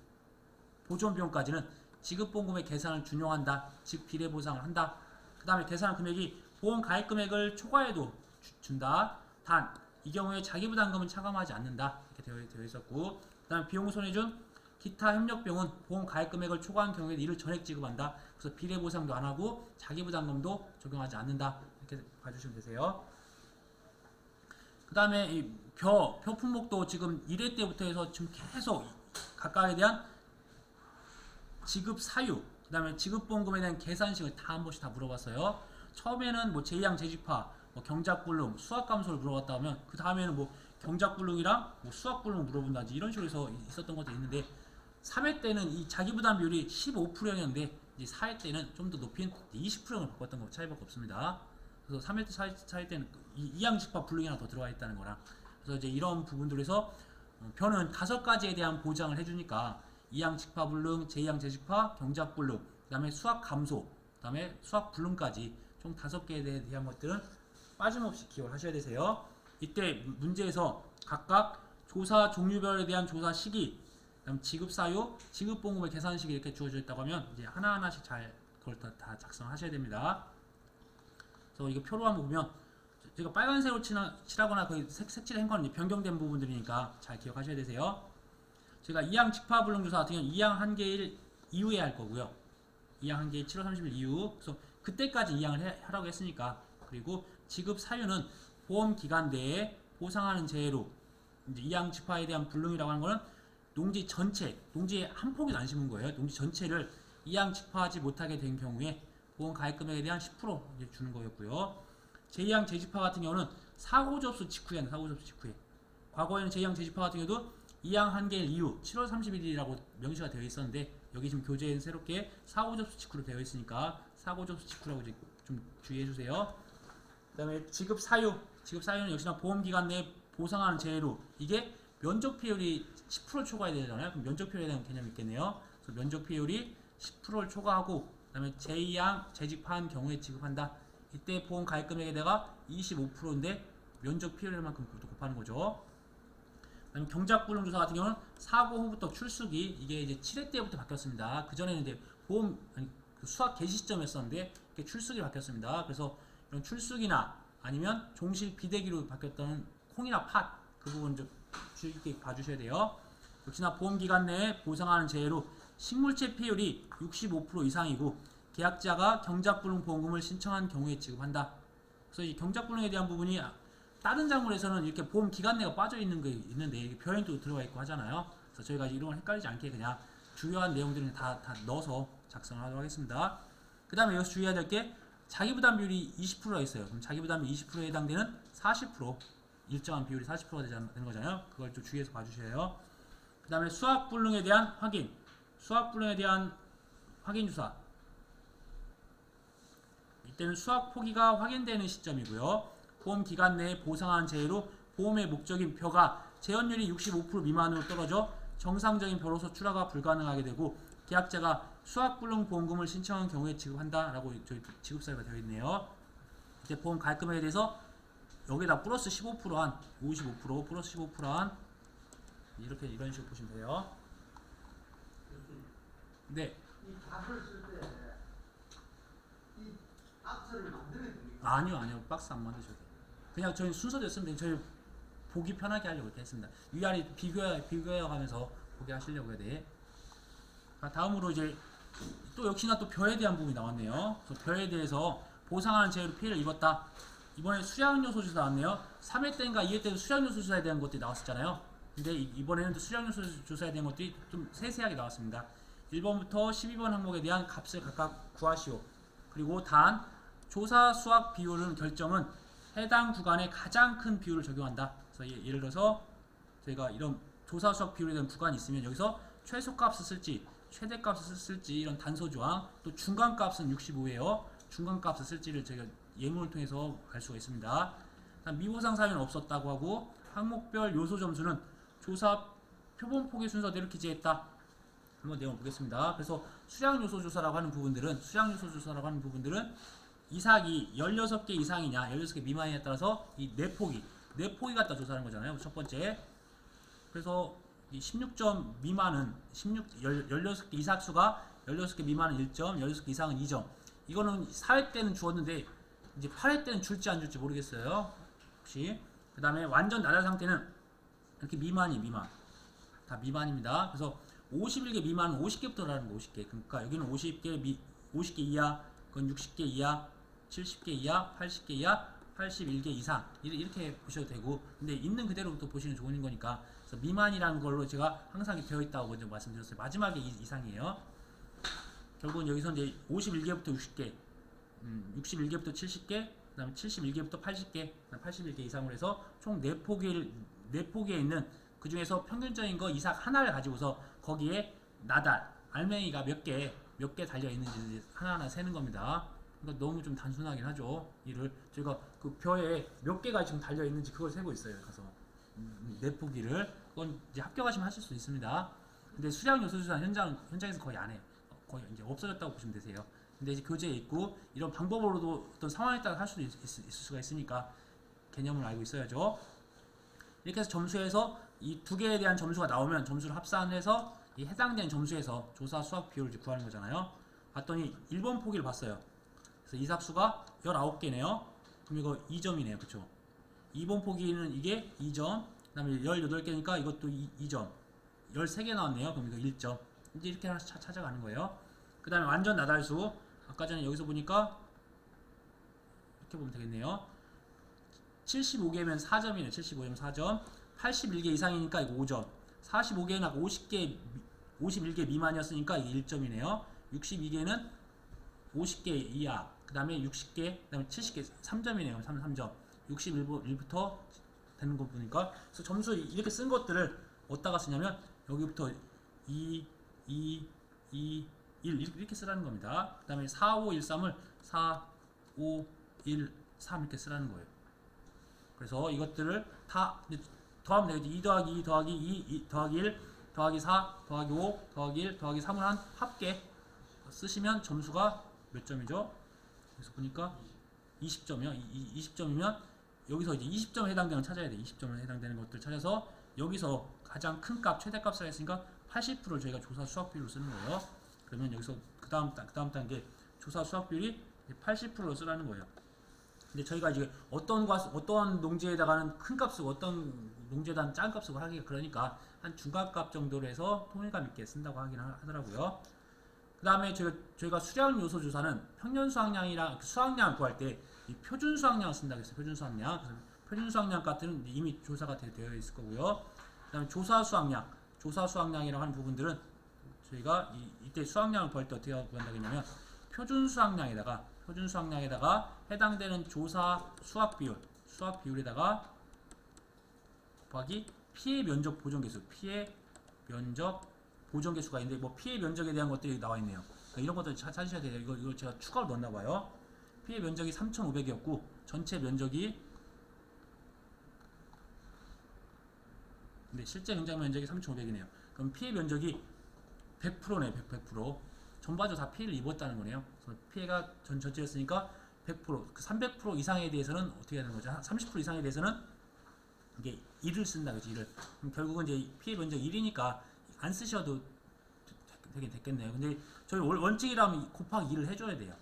보존 비용까지는 지급보험금의 계산을 준용한다. 즉 비례 보상을 한다. 그 다음에 계산한 금액이 보험 가액 금액을 초과해도 준다. 단 이 경우에 자기부담금은 차감하지 않는다. 이렇게 되어 있었고, 그 다음에 비용 손해준 기타 협력 비용은 보험 가액 금액을 초과한 경우에 이를 전액 지급한다. 그래서 비례 보상도 안 하고 자기부담금도 적용하지 않는다. 이렇게 봐주시면 되세요. 그 다음에 이 표 품목도 지금 1회 때부터 해서 지금 계속 각각에 대한 지급 사유, 그 다음에 지급보험금에 대한 계산식을 다 한 번씩 다 물어봤어요. 처음에는 뭐 제2항 재직파, 뭐 경작불능, 수학감소를 물어봤다 하면 그 다음에는 뭐 경작불능이랑 뭐 수학불능 물어본다든지 이런 식으로 해서 있었던 것도 있는데 3회 때는 이 자기부담 비율이 15%였는데 이제 4회 때는 좀 더 높인 20%를 바꿨던 거 차이밖에 없습니다. 그래서 3회 때 4회 때는 2항 집합 불능이 하나 더 들어가 있다는 거랑 그래서 이제 이런 부분들에서 표는 5가지에 대한 보장을 해주니까 2항 직파 불능, 제2항 재직파, 경작 불능, 그 다음에 수학 감소, 그 다음에 수학 불능까지 총 5개에 대한 것들은 빠짐없이 기억을 하셔야 되세요. 이때 문제에서 각각 조사 종류별에 대한 조사 시기, 그다음 지급 사유, 지급 보험금의 계산 시기 이렇게 주어져 있다고 하면 이제 하나하나씩 잘 그걸 다 작성하셔야 됩니다. 그래서 이거 표로 한번 보면 제가 빨간색으로 칠하거나 거의 색칠한 건 변경된 부분들이니까 잘 기억하셔야 되세요. 제가 2항 직파 불능 조사 같은 경우는 2항 한계일 이후에 할 거고요. 2항 한계일 7월 30일 이후. 그래서 그때까지 2항을 하라고 했으니까. 그리고 지급 사유는 보험 기간 내에 보상하는 재해로 이제 2항 직파에 대한 불능이라고 하는 거는 농지 전체, 농지에 한 폭이 안 심은 거예요. 농지 전체를 2항 직파하지 못하게 된 경우에 보험 가액 금액에 대한 10% 이제 주는 거였고요. 제2항 재직파 같은 경우는 사고 접수 직후에 하는 사고 접수 직후에. 과거에는 제2항 재직파 같은 경우도 2항 한계일 이후 7월 30일이라고 명시가 되어 있었는데 여기 지금 교재에 새롭게 사고 접수 직후로 되어 있으니까 사고 접수 직후라고 이제 좀 주의해 주세요. 그 다음에 지급 사유는 역시나 보험 기간 내에 보상하는 재해로 이게 면적 비율이 10% 초과해야 되잖아요. 그럼 면적 비율에 대한 개념이 있겠네요. 그래서 면적 비율이 10%를 초과하고 그 다음에 제2항 재직파한 경우에 지급한다. 이때 보험 가입 금액에다가 25%인데 면적 비율만큼 곱하는 거죠. 그다음에 경작불능 조사 같은 경우는 사고 후부터 출수기 이게 이제 7회 때부터 바뀌었습니다. 그 전에는 이제 수학 개시 시점이었었는데 이게 출수기로 바뀌었습니다. 그래서 이런 출수기나 아니면 종실 비대기로 바뀌었던 콩이나 팥 그 부분 좀 주의 깊게 봐주셔야 돼요. 역시나 보험 기간 내에 보상하는 재해로 식물체 피해율이 65% 이상이고 계약자가 경작불능 보험금을 신청한 경우에 지급한다. 그래서 이 경작불능에 대한 부분이 다른 작물에서는 이렇게 보험 기간 내가 빠져 있는 게 있는데 표현도 들어가 있고 하잖아요. 그래서 저희가 이런 걸 헷갈리지 않게 그냥 주요한 내용들은 다 넣어서 작성을 하도록 하겠습니다. 그 다음에 여기서 주의해야 될 게 자기부담 비율이 20%가 있어요. 그럼 자기부담이 20%에 해당되는 40% 일정한 비율이 40%가 되는 거잖아요. 그걸 좀 주의해서 봐주셔야 해요. 그 다음에 수학불능에 대한 확인, 수학불능에 대한 확인 주사. 이때는 수학 포기가 확인되는 시점이고요. 보험 기간 내에 보상한 재해로 보험의 목적인 벼가 재현율이 65% 미만으로 떨어져 정상적인 벼로서 출하가 불가능하게 되고 계약자가 수학불능 보험금을 신청한 경우에 지급한다라고 저희 지급사유가 되어 있네요. 이때 보험 가입 금액에 대해서 여기다 플러스 15%한 55% 플러스 15%한 이렇게 이런 식으로 보시면 돼요. 네. 이 답을 쓸 때 이 박스를 만들어야 됩니까? 아니요. 박스 안 만드셔도 돼요. 그냥 저희 순서대로 쓰면 돼요. 저희 보기 편하게 하려고 이렇게 했습니다. 위아래 비교해 가면서 보게 하시려고 해야 돼. 다음으로 이제 또 역시나 또 벼에 대한 부분이 나왔네요. 그래서 벼에 대해서 보상하는 재해로 피해를 입었다. 이번에 수량요소 조사 나왔네요. 3회 때인가 2회 때도 수량요소 조사에 대한 것들이 나왔었잖아요. 근데 이번에는 또 수량요소 조사에 대한 것들이 좀 세세하게 나왔습니다. 1번부터 12번 항목에 대한 값을 각각 구하시오. 그리고 단 조사 수확 비율은 결정은 해당 구간의 가장 큰 비율을 적용한다. 그래서 예를 들어서 저희가 이런 조사 수확 비율에 대한 구간이 있으면 여기서 최소값을 쓸지 최대값을 쓸지 이런 단서 조항, 또 중간값은 65예요. 중간값을 쓸지를 저희가 예문을 통해서 알 수가 있습니다. 미보상 사유는 없었다고 하고 항목별 요소 점수는 조사 표본 포기 순서대로 기재했다. 한번 내용 보겠습니다. 그래서 수량 요소 조사라고 하는 부분들은 이삭이 16개 이상이냐 16개 미만이냐에 따라서 이 내포기 갖다 조사하는 거잖아요. 첫 번째. 그래서 이 16점 미만은 16개 이삭수가 16개 미만은 1점, 16개 이상은 2점. 이거는 4회 때는 주었는데 이제 8회 때는 줄지 안 줄지 모르겠어요. 혹시. 그 다음에 완전 나달 상태는 이렇게 미만. 다 미만입니다. 그래서 51개 미만은 50개부터라는 거 50개. 그러니까 여기는 50개 이하, 그건 60개 이하, 70개 이하, 80개 이하, 81개 이상 이렇게 보셔도 되고, 근데 있는 그대로부터 보시는 좋은 거니까. 그래서 미만이라는 걸로 제가 항상 되어 있다고 먼저 말씀드렸어요. 마지막에 이상이에요. 결국은 여기서 이제 51개부터 60개, 61개부터 70개, 그 다음에 71개부터 80개, 81개 이상으로 해서 총 4포기에 있는 그 중에서 평균적인 거 이삭 하나를 가지고서 거기에 나달, 알맹이가 몇 개 달려 있는지 하나하나 세는 겁니다. 그러니까 너무 좀 단순하긴 하죠. 이를 저희가 그 벼에 몇 개가 지금 달려 있는지 그걸 세고 있어요. 가서 내포기를 그건 이제 합격하시면 하실 수 있습니다. 근데 수량 요소 조사 현장에서 거의 안 해요. 거의 이제 없어졌다고 보시면 되세요. 근데 이제 교재에 있고 이런 방법으로도 어떤 상황에 따라 할 수도 있을 수가 있으니까 개념을 알고 있어야죠. 이렇게 해서 점수에서 이 두 개에 대한 점수가 나오면 점수를 합산해서 이 해당된 점수에서 조사 수확 비율을 구하는 거잖아요. 봤더니 1번 포기를 봤어요. 그래서 이삭수가 19개네요. 그럼 이거 2점이네요. 그쵸? 2번 포기는 이게 2점, 그 다음에 18개니까 이것도 2점, 13개 나왔네요. 그럼 이거 1점. 이제 이렇게 하나씩 찾아가는 거예요. 그 다음에 완전 나달수, 아까 전에 여기서 보니까 이렇게 보면 되겠네요. 75개면 4점이네요. 75점 4점. 81개 이상이니까 이거 5점. 45개나 51개 미만이었으니까 이게 1점이네요. 62개는 50개 이하, 그 다음에 60개, 그 다음에 70개, 3점이네요. 3점. 61부터 되는 거 보니까. 그래서 점수 이렇게 쓴 것들을 어디다가 쓰냐면 여기부터 2, 2, 2, 1 이렇게 쓰라는 겁니다. 그 다음에 4, 5, 1, 3을 4, 5, 1, 3 이렇게 쓰라는 거예요. 그래서 이것들을 다 더하면 되겠죠. 2 더하기 2 더하기 2 더하기 1 더하기 4 더하기 5 더하기 1 더하기 3을 한 합계 쓰시면 점수가 몇 점이죠? 그래서 보니까 20점이요. 20점이면 여기서 이제 20점에 해당되는 걸 찾아야 돼. 20점에 해당되는 것들 찾아서 여기서 가장 큰 값, 최대값을 했으니까 80%를 저희가 조사 수확 비율로 쓰는 거예요. 그러면 여기서 그 다음 단계 조사 수확 비율이 80%로 쓰라는 거예요. 근데 저희가 이제 어떤 농지에다가는 큰 값 쓰고 어떤 농지에다가는 작은 값 쓰고 하기가 그러니까 한 중간값 정도로 해서 통일감 있게 쓴다고 하긴 하더라고요. 그 다음에 저희가 수량 요소 조사는 평년 수확량이랑 수확량을 구할 때 이 표준 수확량을 쓴다고 했어요. 표준 수확량. 그래서 표준 수확량 같은 이미 조사가 되어 있을 거고요. 그 다음에 조사 수확량이라고 하는 부분들은 저희가 이때 수확량을 구할 때 어떻게 구한다고 했냐면 표준 수확량에다가 해당되는 조사 수확 비율에다가 곱하기 피해 면적 보존 개수, 피해 면적 보존 개수가 있는데 뭐 피해 면적에 대한 것들이 나와 있네요. 그러니까 이런 것들 찾으셔야 돼요. 이거 제가 추가로 넣었나 봐요. 피해 면적이 3,500이었고 전체 면적이 근데 실제 현장 면적이 3,500이네요. 그럼 피해 면적이 100%네. 100%. 전반적으로 다 피해를 입었다는 거네요. 그래서 피해가 전체였으니까 100%, 그 300% 이상에 대해서는 어떻게 하는 거죠? 30% 이상에 대해서는 이게 1을 쓴다 그지 1을. 그럼 결국은 이제 PL 면적 1이니까 안 쓰셔도 되게 됐겠네요. 근데 저희 원칙이라면 곱하기 2를 해줘야 돼요.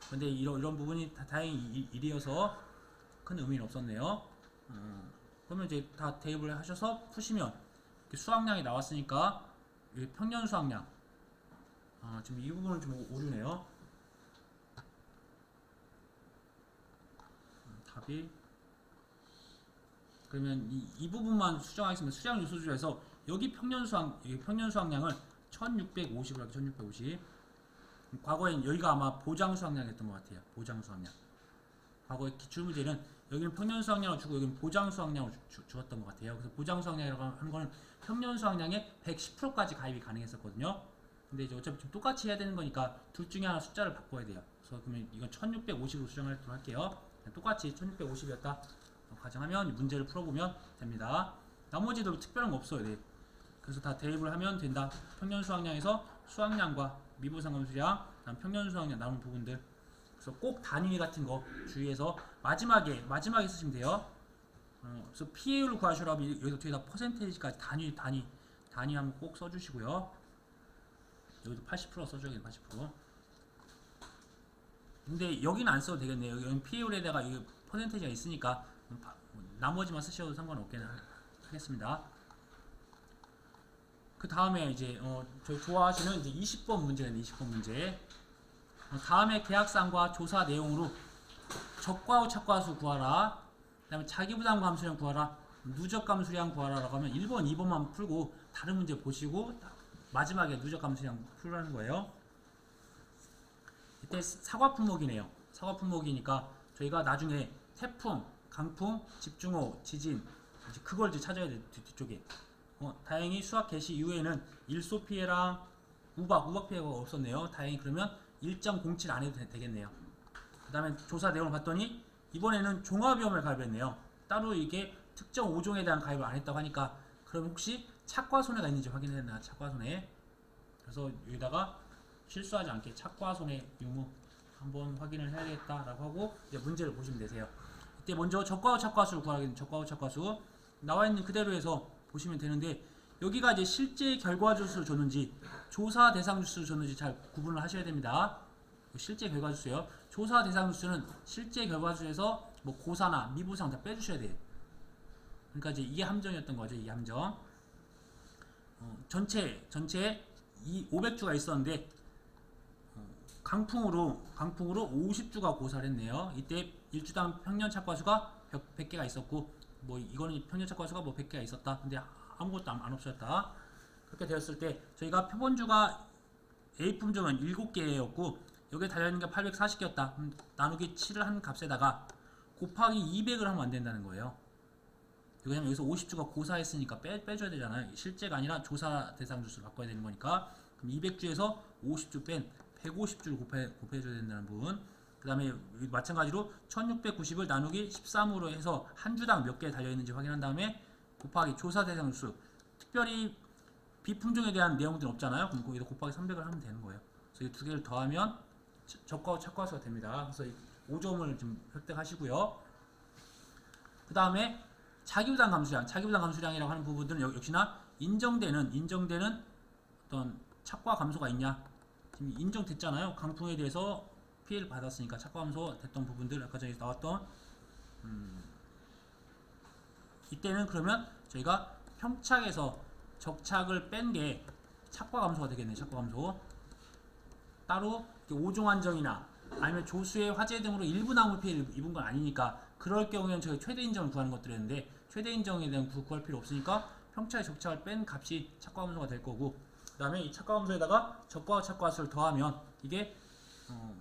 근데 이런 부분이 다행히 1이어서 큰 의미는 없었네요. 그러면 이제 다 대입을 하셔서 푸시면 수학량이 나왔으니까 평년 수학량. 지금 이 부분은 좀 오류네요. 답이 그러면 이 부분만 수정하겠습니다. 수량 요소주에서 여기 평년 수학량을 1650으로 할게요. 1650. 과거엔 여기가 아마 보장 수학량이었던 것 같아요. 보장 수학량. 과거의 기출문제는 여기는 평년 수학량을 주고 여기는 보장 수학량을 주었던 것 같아요. 그래서 보장 수학량이라고 하는 거는 평년 수학량의 110%까지 가입이 가능했었거든요. 근데 이제 어차피 좀 똑같이 해야 되는 거니까 둘 중에 하나 숫자를 바꿔야 돼요. 그래서 그러면 이건 1650으로 수정하도록 할게요. 똑같이 1650이었다 가정하면 문제를 풀어보면 됩니다. 나머지도 특별한 거 없어요. 네. 그래서 다 대입을 하면 된다. 평년 수학량에서 수학량과 미부상감수량, 다음 평년 수학량 남은 부분들. 그래서 꼭 단위 같은 거 주의해서 마지막에 쓰시면 돼요. 그래서 PA율을 구하시라고 여기서 뒤에다 퍼센테이지까지 단위 한번 꼭 써주시고요. 여기도 80% 써줘야겠네. 80%. 근데 여기는 안 써도 되겠네요. 여기는 PA율에다가 이 퍼센테이지가 있으니까 나머지만 쓰셔도 상관없게 하겠습니다. 그 다음에 이제 저희 좋아하시는 이제 20번 문제는 20번 문제. 다음에 계약상과 조사 내용으로 적과 착과수 구하라. 그 다음에 자기부담 감수량 구하라. 누적 감수량 구하라라고 하면 1번, 2번만 풀고 다른 문제 보시고 마지막에 누적 감수량 풀라는 거예요. 이때 사과 품목이네요. 사과 품목이니까 저희가 나중에 태풍, 강풍, 집중호, 지진 이제 그걸 이제 찾아야 돼요. 뒤쪽에. 다행히 수학 개시 이후에는 일소 피해랑 우박 피해가 없었네요. 다행히 그러면 1.07 안 해도 되겠네요. 그 다음에 조사 내용을 봤더니 이번에는 종합위험을 가입했네요. 따로 이게 특정 5종에 대한 가입을 안 했다고 하니까 그럼 혹시 착과손해가 있는지 확인해야 되나. 착과손해. 그래서 여기다가 실수하지 않게 착과손해 유무 한번 확인을 해야겠다라고 하고 이제 문제를 보시면 되세요. 이때 먼저 적과후 착과수를 구하겠습니다. 적과후 착과수 나와 있는 그대로 해서 보시면 되는데 여기가 이제 실제 결과 주수를 줬는지 조사 대상 주수를 줬는지 잘 구분을 하셔야 됩니다. 실제 결과 주수요. 조사 대상 주수는 실제 결과 주수에서 뭐 고사나 미부상 다 빼주셔야 돼요. 그러니까 이제 이게 함정이었던 거죠. 이 함정. 전체에 이 500주가 있었는데 강풍으로 50주가 고사를 했네요. 이때 일주당 평년 착과수가 100개가 있었고 뭐 이거는 평년 착과수가 뭐 100개가 있었다. 근데 아무것도 안 없었다. 그렇게 되었을 때 저희가 표본주가 A 품종은 7개였고 여기에 달려있는 게 840개였다. 나누기 7을 한 값에다가 곱하기 200을 하면 안 된다는 거예요. 왜냐면 여기서 50주가 고사했으니까 빼줘야 되잖아요. 실제가 아니라 조사 대상 주수를 바꿔야 되는 거니까. 그럼 200주에서 50주 뺀 150주를 곱해줘야 된다는 부분. 그 다음에 마찬가지로 1690을 나누기 13으로 해서 한 주당 몇 개 달려있는지 확인한 다음에 곱하기 조사 대상 수. 특별히 비품종에 대한 내용들은 없잖아요. 그럼 거기다 곱하기 300을 하면 되는 거예요. 그래서 이 두 개를 더하면 적과후 착과수가 됩니다. 그래서 5점을 좀 획득하시고요. 그 다음에 자기부담 감수량이라고 하는 부분들은 역시나 인정되는 어떤 착과 감소가 있냐. 지금 인정됐잖아요. 강풍에 대해서 피해를 받았으니까 착과 감소 됐던 부분들 아까 전에 나왔던 이때는 그러면 저희가 평착에서 적착을 뺀 게 착과 감소가 되겠네요. 착과 감소. 따로 5종 한정이나 아니면 조수의 화재 등으로 일부 나무 피해를 입은 건 아니니까 그럴 경우에는 저희 최대 인정을 구하는 것들이었는데 최대 인정에 대한 구할 필요 없으니까 평차에 적착을 뺀 값이 착과 감소가 될 거고 그 다음에 이 착과 감소에다가 적과 착과수를 더하면 이게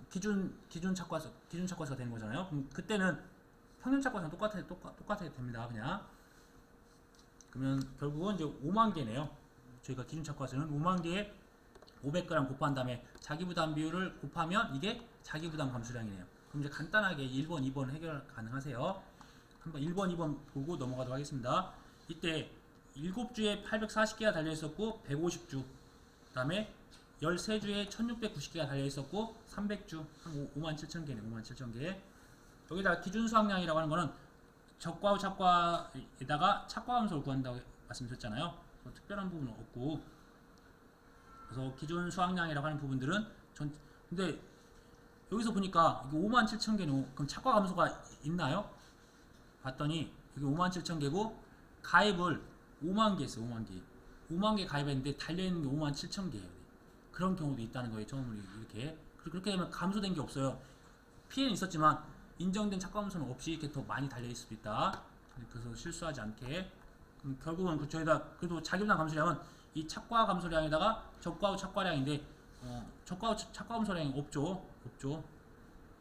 기준 착과수가 되는 거잖아요. 그럼 그때는 평균 착과수는 똑같아야 됩니다. 그냥 그러면 결국은 이제 5만 개네요. 저희가 기준 착과수는 5만 개에 500g 곱한 다음에 자기부담 비율을 곱하면 이게 자기부담 감수량이네요. 그럼 이제 간단하게 1번, 2번 해결 가능하세요. 한번 1번, 2번 보고 넘어가도록 하겠습니다. 이때 7주에 840개가 달려있었고 150주 그 다음에 13주에 1690개가 달려있었고 300주 한 57,000개네. 57,000개. 여기다 기준 수확량이라고 하는 거는 적과후 착과에다가 착과 함수를 구한다고 말씀드렸잖아요. 그래서 특별한 부분은 없고, 그래서 기존 수학량이라고 하는 부분들은 근데 여기서 보니까 이게 57,000개는 그럼 착과 감소가 있나요? 봤더니 이게 57,000개고 가입을 5만 개 했어요. 5만 개. 5만 개 가입했는데 달려있는 게 57,000개예요. 그런 경우도 있다는 거예요. 처음으로 이렇게. 그렇게 되면 감소된 게 없어요. 피해는 있었지만 인정된 착과 감소는 없이 이렇게 더 많이 달려있을 수도 있다. 그래서 실수하지 않게. 결국은 저희가 그래도 자기부담 감소량은 이 착과 감소량에다가 적과후 착과량인데 적과후 착과 감소량이 없죠.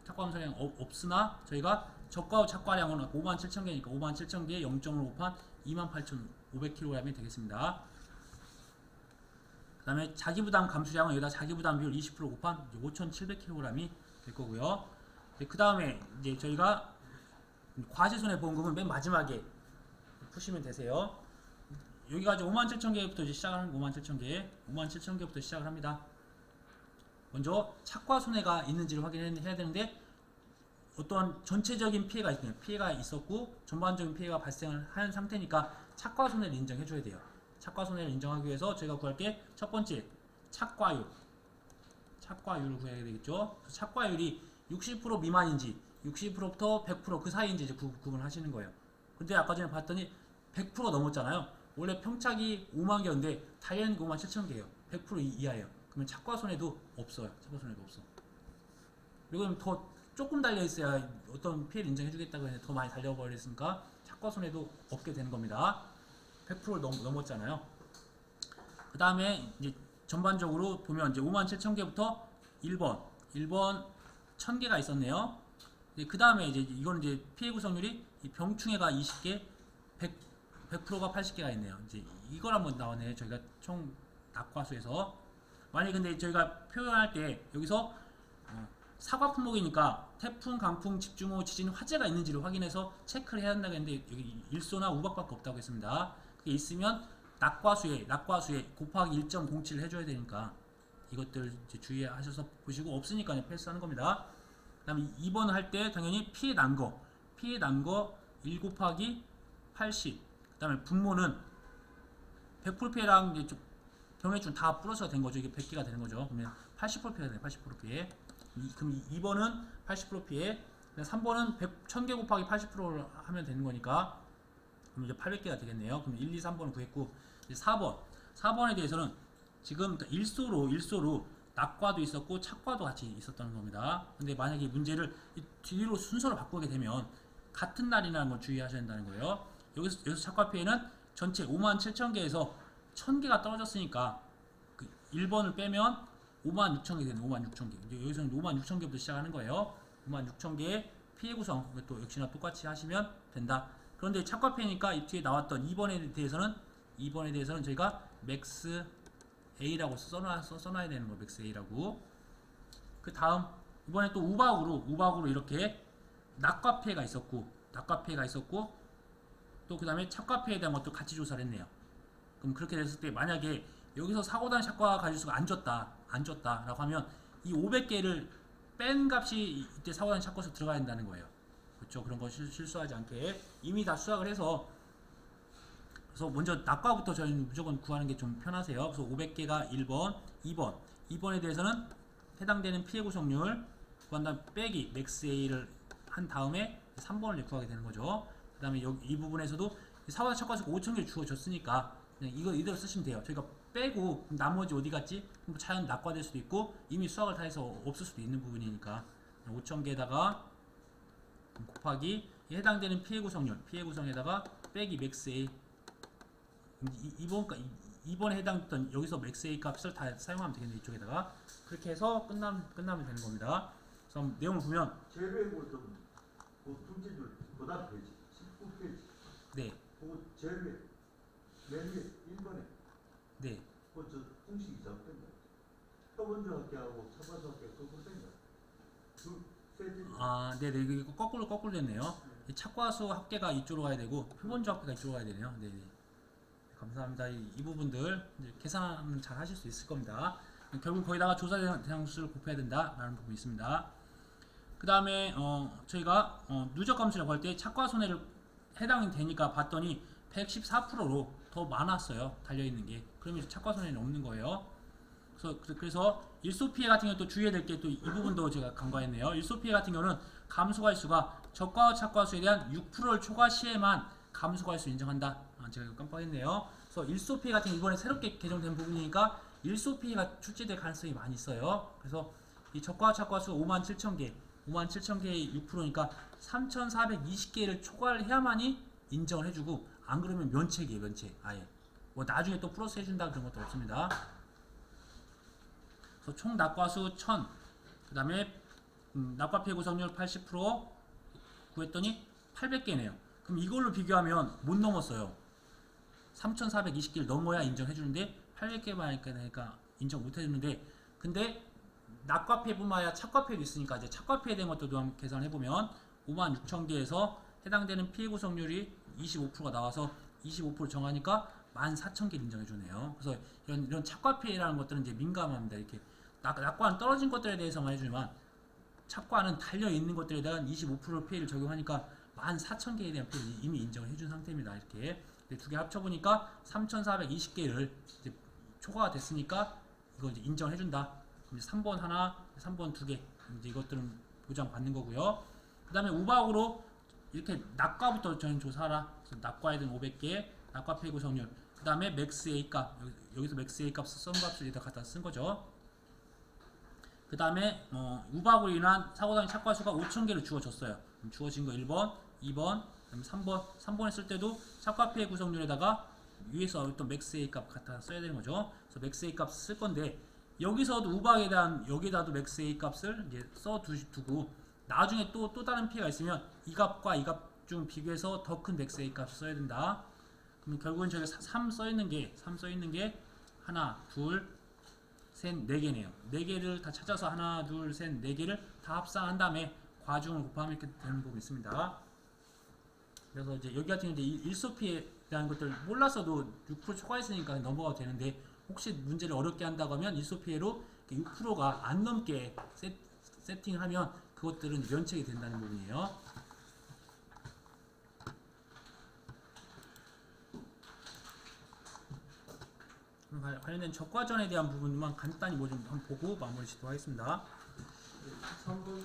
착과 감소량 없으나 저희가 적과후 착과량은 57,000개니까 57,000개에 0.5를 곱한 28,500kg이 되겠습니다. 그 다음에 자기부담 감수량은 여기다 자기부담 비율 20% 곱한 5,700kg이 될 거고요. 그 다음에 이제 저희가 과세손해보험금은 맨 마지막에 푸시면 되세요. 여기가 이제 57,000개부터 이제 시작하는 57,000개부터 시작을 합니다. 먼저 착과 손해가 있는지를 확인해야 되는데 어떠한 전체적인 피해가 있었고 전반적인 피해가 발생을 한 상태니까 착과 손해를 인정해줘야 돼요. 착과 손해를 인정하기 위해서 저희가 구할 게 첫 번째 착과율을 구해야 되겠죠. 착과율이 60% 미만인지 60%부터 100% 그 사이인지 이제 구분하시는 거예요. 근데 아까 전에 봤더니 100% 넘었잖아요. 원래 평착이 5만 개였는데 달려있는 게 57,000개예요. 100% 이하예요. 그러면 착과 손해도 없어요. 그리고 더 조금 달려있어야 어떤 피해를 인정해주겠다고 해서 더 많이 달려버렸으니까 착과 손해도 없게 되는 겁니다. 100%를 넘었잖아요. 그 다음에 이제 전반적으로 보면 이제 57,000개부터 1번 1,000개가 있었네요. 그 다음에 이제 이거는 이제 피해 구성률이 병충해가 20개, 100%가 80개가 있네요. 이제 이걸 한번 나오네. 저희가 총 낙과수에서 만약에 근데 저희가 표현할 때 여기서 사과 품목이니까 태풍, 강풍, 집중호우, 지진, 화재가 있는지를 확인해서 체크를 해야 한다고 했는데 여기 일소나 우박밖에 없다고 했습니다. 그게 있으면 낙과수에 곱하기 1.07을 해줘야 되니까 이것들 이제 주의하셔서 보시고 없으니까 패스하는 겁니다. 그 다음에 2번 할 때 당연히 피해 난 거 1 곱하기 80. 그 다음에 분모는 100% 피해랑 이제 병해준 다 플러스가 된 거죠. 이게 100개가 되는 거죠. 그러면 80% 피해가 돼요. 80% 피해. 그럼 2번은 80% 피해. 3번은 1000개 곱하기 80%를 하면 되는 거니까 그럼 이제 800개가 되겠네요. 그럼 1, 2, 3번은 구했고 이제 4번에 대해서는 지금 일소로 낙과도 있었고 착과도 같이 있었다는 겁니다. 근데 만약에 문제를 뒤로 순서를 바꾸게 되면 같은 날이라는 걸 주의하셔야 된다는 거예요. 여기서 착과 피해는 전체 57,000개에서 1000개가 떨어졌으니까 그 1번을 빼면 56,000개 되는 56,000개. 이제 여기서는 56,000개부터 시작하는 거예요. 56,000개의 피해 구성 또 역시나 똑같이 하시면 된다. 그런데 착과 피해니까 이 뒤에 나왔던 2번에 대해서는 저희가 맥스 A라고 써놔야 되는 거예요. 맥스 A라고. 그 다음 이번에 또 우박으로 이렇게 낙과 피해가 있었고 또 그 다음에 착과 피해에 대한 것도 같이 조사를 했네요. 그럼 그렇게 됐을 때 만약에 여기서 사고당 착과 가지수가 안 줬다 라고 하면 이 500개를 뺀 값이 이때 사고당 착과수 들어가야 된다는 거예요. 그렇죠. 그런 거 실수하지 않게 이미 다 수학을 해서 그래서 먼저 낙과부터 저희는 무조건 구하는 게 좀 편하세요. 그래서 500개가 1번, 2번에 대해서는 해당되는 피해 구성률 구한 다음 빼기 맥스 A를 한 다음에 3번을 구하게 되는 거죠. 그 다음에 이 부분에서도 사고당 착과수가 5,000개 주어졌으니까 그냥 이거 이대로 쓰시면 돼요. 저희가 빼고 나머지 어디 갔지? 자연 낙과될 수도 있고 이미 수학을 다 해서 없을 수도 있는 부분이니까 5,000개에다가 곱하기 해당되는 피해 구성에다가 빼기 맥스 A 이번에 해당했던 여기서 맥스 A 값을 다 사용하면 되겠네. 이쪽에다가 그렇게 해서 끝나면 되는 겁니다. 그래서 내용을 보면 제외고 그 둘째 줄 그다음 페이지 19페이지 네. 그거 제외 맨 위에 1번에 네. 그저 공식이 잘못된 거야. 떠본주 학교하고 차과수 학교 거꾸로된 거야. 네네. 이거 거꾸로 됐네요. 착과수 합계가 이쪽으로 가야 되고 표본주 합계가 이쪽으로 가야 되네요. 네네. 감사합니다. 이 부분들 이제 계산은 잘 하실 수 있을 겁니다. 결국 거기다가 조사 대상수를 곱해야 된다라는 부분이 있습니다. 그 다음에 저희가 누적 감수라고 할 때 착과 손해를 해당이 되니까 봤더니 114%로 더 많았어요. 달려있는 게. 그러면 착과손해는 없는 거예요. 그래서 일소 피해 같은 경우 또 주의해야 될 게 또 이 부분도 제가 간과했네요. 일소 피해 같은 경우는 감소할수가 저가와 착과수에 대한 6%를 초과 시에만 감소할수 인정한다. 제가 이거 깜빡했네요. 그래서 일소 피해 같은 경우 이번에 새롭게 개정된 부분이니까 일소 피해가 출제될 가능성이 많이 있어요. 그래서 이 저가와 착과수 57,000개, 57,000개의 6%니까 3,420개를 초과를 해야만이 인정을 해주고 안 그러면 면책이에요. 면책 아예. 뭐 나중에 또 플러스 해준다 그런 것도 없습니다. 그래서 총 낙과수 1000, 그 다음에 낙과 피해 구성률 80% 구했더니 800개네요. 그럼 이걸로 비교하면 못 넘었어요. 3,420개를 넘어야 인정해주는데 800개만 하니까 인정 못 해주는데, 근데 낙과 피해뿐만 아니라 착과 피해도 있으니까 이제 착과 피해에 대한 것도 한번 계산해보면 56,000개에서 해당되는 피해 구성률이 25%가 나와서 25% 정하니까 14,000개를 인정해주네요. 그래서 이런 착과 피해라는 것들은 이제 민감합니다. 이렇게 낙과는 떨어진 것들에 대해서만 해주지만 착과는 달려있는 것들에 대한 25% 피해를 적용하니까 14,000개에 대한 피해를 이미 인정을 해준 상태입니다. 이렇게 두 개 합쳐보니까 3,420개를 이제 초과가 됐으니까 이거 이제 인정해준다. 그럼 이제 3번 하나, 3번 두 개, 이제 이것들은 보장받는 거고요. 그 다음에 우박으로 이렇게 낙과부터 저희는 조사하라. 그래서 낙과에 든 500개, 낙과 피해 구성률, 그 다음에 맥스 A 값, 여기서 맥스 A 값 쓴 값을 여기다 갖다 쓴 거죠. 그 다음에 우박으로 인한 사고당한 착과수가 5,000개를 주어졌어요. 주어진 거 1번, 2번, 그다음에 3번 했을 때도 착과 피해 구성률에다가 위에서 어떤 맥스 A 값 갖다 써야 되는 거죠. 그래서 맥스 A 값 쓸 건데 여기서도 우박에 대한 여기다도 맥스 A 값을 이제 써 두고 나중에 또 다른 피해가 있으면 이 값과 이 값 중 비교해서 더 큰 맥스 A 값을 써야 된다. 그럼 결국은 저기 3 써 있는 게 하나, 둘, 셋, 4개네요. 4개를 다 찾아서 하나, 둘, 셋, 4개를 다 합산한 다음에 과중을 곱하면 이렇게 되는 부분이 있습니다. 그래서 이제 여기 같은 경우는 일소피해라는 것들 몰랐어도 6% 초과했으니까 넘어가도 되는데 혹시 문제를 어렵게 한다고 하면 일소피해로 6%가 안 넘게 세팅하면 그것들은 면책이 된다는 부분이에요. 관련된 적과전에 대한 부분만 간단히 뭐 좀 한번 보고 마무리 짓도록 하겠습니다. 13번.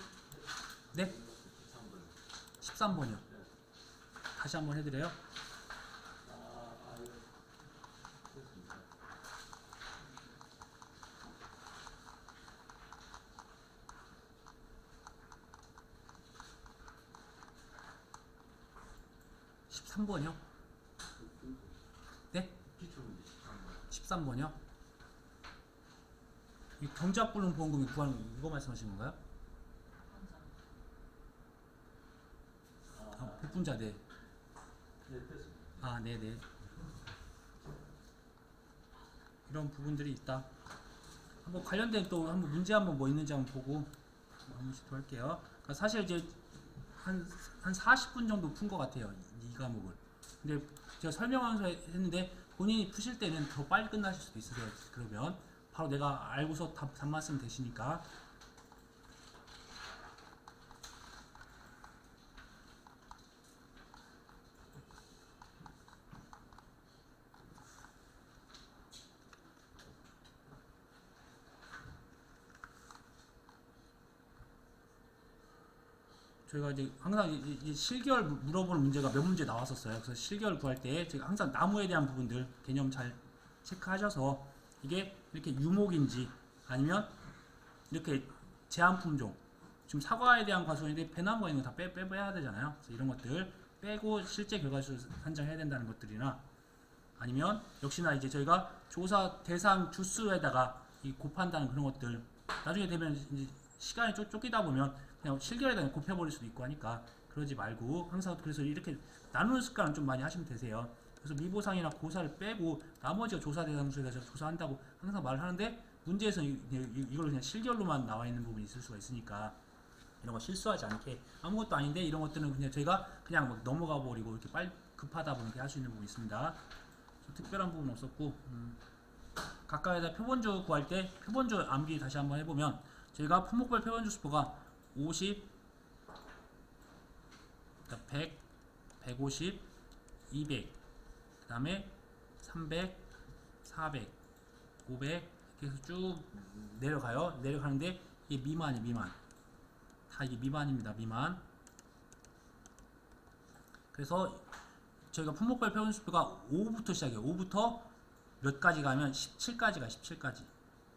네? 13번이요. 다시 한번 해드려요. 됐습니다. 13번이요? 네? 기초문제 13번이요? 이 경작불능 보험금이 구하는 거 이거 말씀하시는 건가요? 복분자 네. 네, 됐습니다. 아 네네. 이런 부분들이 있다. 한번 관련된 또 한번 문제 한번 뭐 있는지 한번 보고 한번 시도할게요. 그러니까 사실 이제 한 40분 정도 푼 것 같아요. 이 과목을. 근데 제가 설명하면서 했는데 본인이 푸실 때는 더 빨리 끝나실 수도 있으세요. 그러면 바로 내가 알고서 답만 쓰면 되시니까. 저희가 이제 항상 이 실결 물어보는 문제가 몇 문제 나왔었어요. 그래서 실결 구할 때 제가 항상 나무에 대한 부분들 개념 잘 체크하셔서 이게 이렇게 유목인지 아니면 이렇게 제한품종, 지금 사과에 대한 과수인데 배나무가 있는 거 다 빼야 되잖아요. 그래서 이런 것들 빼고 실제 결과수를 산정해야 된다는 것들이나 아니면 역시나 이제 저희가 조사 대상 주수에다가 이 곱한다는 그런 것들 나중에 되면 이제 시간이 쫓기다 보면 그냥 실결에다 곱해버릴 수도 있고 하니까 그러지 말고 항상 그래서 이렇게 나누는 습관을 좀 많이 하시면 되세요. 그래서 미보상이나 고사를 빼고 나머지가 조사 대상수에 대해서 조사한다고 항상 말을 하는데 문제에서 이걸 그냥 실결로만 나와 있는 부분이 있을 수가 있으니까 이런 거 실수하지 않게 아무것도 아닌데 이런 것들은 그냥 저희가 그냥 막 넘어가 버리고 이렇게 빨리 급하다 보면 할 수 있는 부분이 있습니다. 특별한 부분은 없었고 각각에다 표본주 구할 때 표본주 암기 다시 한번 해보면 저희가 품목별 표본주 수포가 50, 100, 150, 200, 그 다음에 300, 400, 500 이렇게 해서 쭉 내려가요. 내려가는데 이게 미만이에요. 미만. 다 이게 미만입니다. 미만. 그래서 저희가 품목별 표준수표가 5부터 시작해요. 5부터 몇 가지 가면 17까지 가.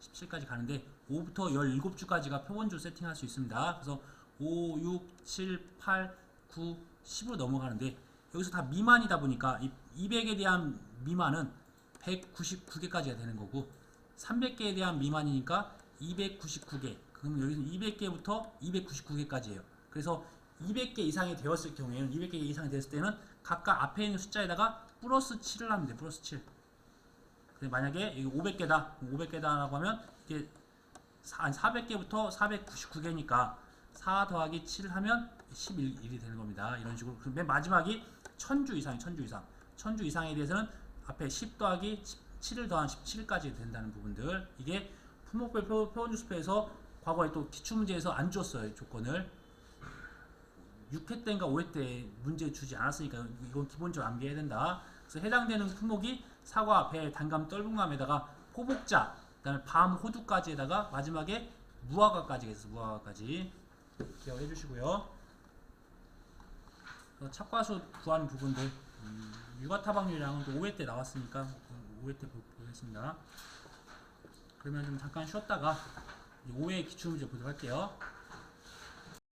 17까지 가는데 5부터 17주까지가 표본주 세팅할 수 있습니다. 그래서 5, 6, 7, 8, 9, 10으로 넘어가는데 여기서 다 미만이다 보니까 이 200에 대한 미만은 199개까지가 되는 거고 300개에 대한 미만이니까 299개. 그럼 여기서 200개부터 299개까지예요. 그래서 200개 이상이 되었을 경우에는 200개 이상이 되었을 때는 각각 앞에 있는 숫자에다가 플러스 7을 하면 돼. 플러스 7. 만약에 이게 500개다. 500개다라고 하면 이게 400개부터 499개니까 4 더하기 7 하면 11이 되는 겁니다. 이런 식으로. 맨 마지막이 1000주 이상이 1000주 이상. 1000주 이상에 대해서는 앞에 10 더하기 7을 더한 17까지 된다는 부분들. 이게 품목별 표본주 수표에서 과거에 또 기출문제에서 안 줬어요. 조건을. 6회 때인가 5회 때 문제 주지 않았으니까 이건 기본적으로 암기해야 된다. 그래서 해당되는 품목이 사과, 배, 단감, 떫은감에다가 포복자, 그다음에 밤, 호두까지에다가 마지막에 무화과까지 해서 무화과까지 기억해 주시고요. 착과수 구하는 부분들 유가타박률량은 또 5회 때 나왔으니까 5회 때 보겠습니다. 그러면 좀 잠깐 쉬었다가 5회 기출문제 보도록 할게요.